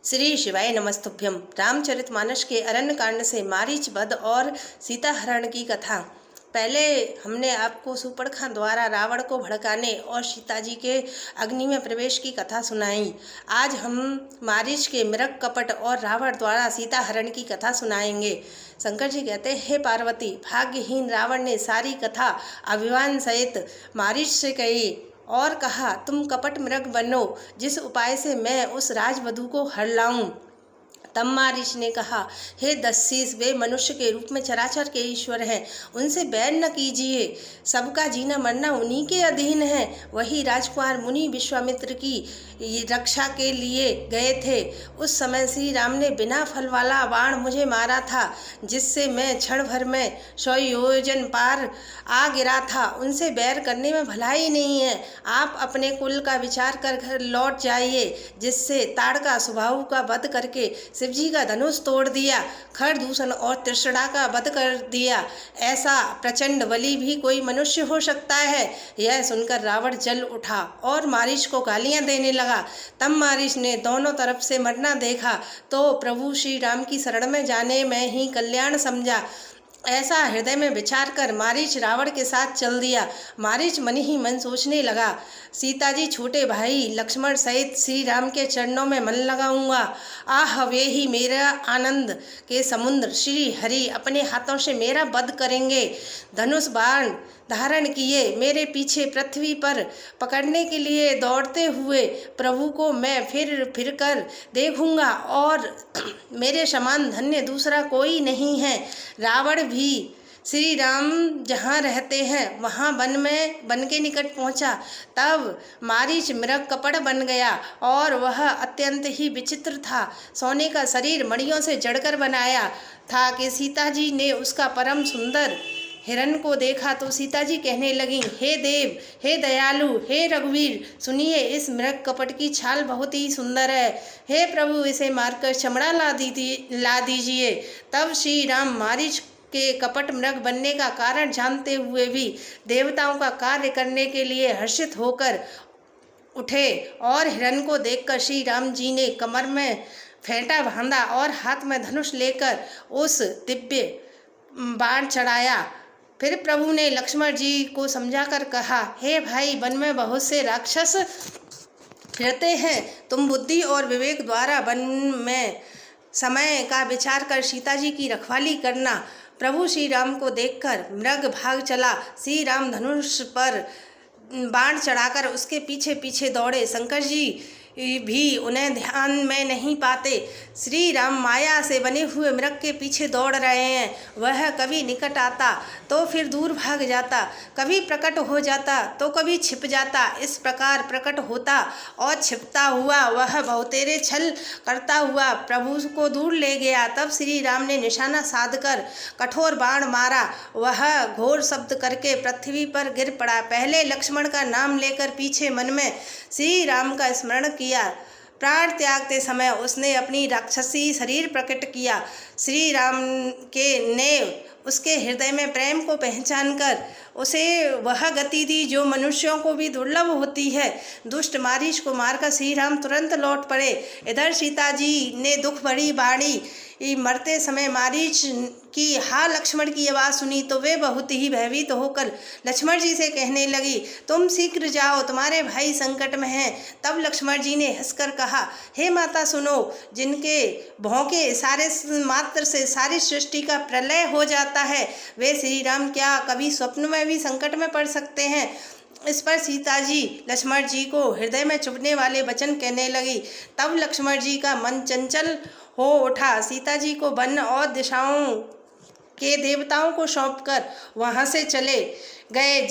श्री शिवाय नमस्तुभ्यम। रामचरितमानस के अरण्य कांड से मारीच वध और सीता हरण की कथा। पहले हमने आपको सूर्पणखा द्वारा रावण को भड़काने और सीता जी के अग्नि में प्रवेश की कथा सुनाई। आज हम मारीच के मृग कपट और रावण द्वारा सीता हरण की कथा सुनाएंगे। शंकर जी कहते हैं, हे पार्वती, भाग्यहीन रावण ने सारी कथा अभिमान सहित मारीच से कही और कहा, तुम कपट मृग बनो, जिस उपाय से मैं उस राजवधू को हर लाऊं। तब मारीच ने कहा, हे दस्सीस, वे मनुष्य के रूप में चराचर के ईश्वर हैं, उनसे बैर न कीजिए। सबका जीना मरना उन्हीं के अधीन है। वही राजकुमार मुनि विश्वामित्र की रक्षा के लिए गए थे। उस समय श्री राम ने बिना फल वाला बाण मुझे मारा था, जिससे मैं क्षण भर में 100 योजन पार आ गिरा था। उनसे बैर करने में भलाई नहीं है। आप अपने कुल का विचार कर घर लौट जाइए, जिससे ताड़का स्वभाव का वध करके शिवजी का धनुष तोड़ दिया, खरदूषण और तृष्णा का वध कर दिया। ऐसा प्रचंड बली भी कोई मनुष्य हो सकता है। यह सुनकर रावण जल उठा और मारीच को गालियां देने लगा। तब मारीच ने दोनों तरफ से मरना देखा तो प्रभु श्री राम की शरण में जाने में ही कल्याण समझा। ऐसा हृदय में विचार कर मारीच रावण के साथ चल दिया। मारीच मन ही मन सोचने लगा, सीता जी छोटे भाई लक्ष्मण सहित श्री राम के चरणों में मन लगाऊंगा। आह, वे ही मेरा आनंद के समुद्र श्री हरि अपने हाथों से मेरा वध करेंगे। धनुष बाण धारण किए मेरे पीछे पृथ्वी पर पकड़ने के लिए दौड़ते हुए प्रभु को मैं फिर कर देखूंगा और मेरे समान धन्य दूसरा कोई नहीं है। रावण भी श्री राम जहाँ रहते हैं वहाँ वन के निकट पहुँचा। तब मारीच मृग कपट बन गया और वह अत्यंत ही विचित्र था। सोने का शरीर मणियों से जड़कर बनाया था कि सीता जी ने उसका परम सुंदर हिरण को देखा तो सीता जी कहने लगी, हे देव, हे दयालु, हे रघुवीर, सुनिए, इस मृग कपट की छाल बहुत ही सुंदर है। हे प्रभु, इसे मारकर चमड़ा ला दीजिए। तब श्री राम मारीच के कपट मृग बनने का कारण जानते हुए भी देवताओं का कार्य करने के लिए हर्षित होकर उठे और हिरण को देखकर श्री राम जी ने कमर में फेंटा बांधा और हाथ में धनुष लेकर उस दिव्य बाण चढ़ाया। फिर प्रभु ने लक्ष्मण जी को समझाकर कहा, हे भाई, वन में बहुत से राक्षस फिरते हैं। तुम बुद्धि और विवेक द्वारा वन में समय का विचार कर सीता जी की रखवाली करना। प्रभु श्री राम को देखकर मृग भाग चला। श्री राम धनुष पर बाण चढ़ाकर उसके पीछे पीछे दौड़े। शंकर जी भी उन्हें ध्यान में नहीं पाते। श्री राम माया से बने हुए मृग के पीछे दौड़ रहे हैं। वह कभी निकट आता तो फिर दूर भाग जाता, कभी प्रकट हो जाता तो कभी छिप जाता। इस प्रकार प्रकट होता और छिपता हुआ वह बहुतेरे छल करता हुआ प्रभु को दूर ले गया। तब श्री राम ने निशाना साधकर कठोर बाण मारा। वह घोर शब्द करके पृथ्वी पर गिर पड़ा। पहले लक्ष्मण का नाम लेकर पीछे मन में श्री राम का स्मरण किया। प्राण त्यागते समय उसने अपनी राक्षसी शरीर प्रकट किया। श्री राम के ने उसके हृदय में प्रेम को पहचान कर उसे वह गति दी जो मनुष्यों को भी दुर्लभ होती है। दुष्ट मारीच को मारकर श्री राम तुरंत लौट पड़े। इधर सीता जी ने दुख भरी बाणी मरते समय मारीच की हा लक्ष्मण की आवाज़ सुनी तो वे बहुत ही भयभीत होकर लक्ष्मण जी से कहने लगी, तुम शीघ्र जाओ, तुम्हारे भाई संकट में हैं। तब लक्ष्मण जी ने हंसकर कहा, हे माता, सुनो, जिनके भौंके इशारे मात्र से सारी सृष्टि का प्रलय हो जाता है, वे श्री राम क्या कभी स्वप्न में भी संकट में पड़ सकते हैं। इस पर सीता जी लक्ष्मण जी को हृदय में चुभने वाले वचन कहने लगी। तब लक्ष्मण जी का मन चंचल हो उठा। सीता जी को वन और दिशाओं के देवताओं को सौंपकर वहां से चले गए।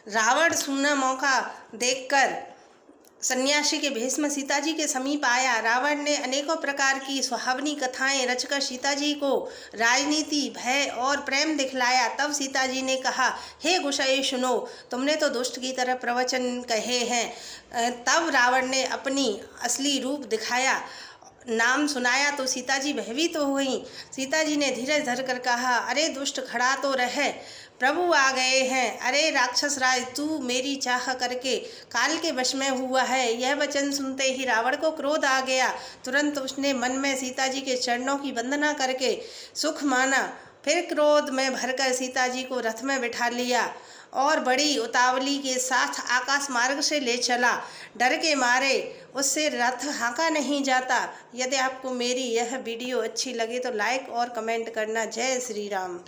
रावण सुना मौका देखकर सन्यासी के भेष में सीता जी के समीप आया। रावण ने अनेकों प्रकार की सुहावनी कथाएं रचकर सीता जी को राजनीति, भय और प्रेम दिखलाया। तब सीता जी ने कहा, हे गुसाई, सुनो, तुमने तो दुष्ट की तरह प्रवचन कहे हैं। तब रावण ने अपनी असली रूप दिखाया, नाम सुनाया तो सीता जी भयभीत हो गईं। सीता जी ने धीरज धरकर कहा, अरे दुष्ट, खड़ा तो रहे, प्रभु आ गए हैं। अरे राक्षस राज, तू मेरी चाह करके काल के वश में हुआ है। यह वचन सुनते ही रावण को क्रोध आ गया। तुरंत उसने मन में सीता जी के चरणों की वंदना करके सुख माना। फिर क्रोध में भरकर सीता जी को रथ में बिठा लिया और बड़ी उतावली के साथ आकाश मार्ग से ले चला। डर के मारे उससे रथ हाँका नहीं जाता। यदि आपको मेरी यह वीडियो अच्छी लगे तो लाइक और कमेंट करना। जय श्री राम।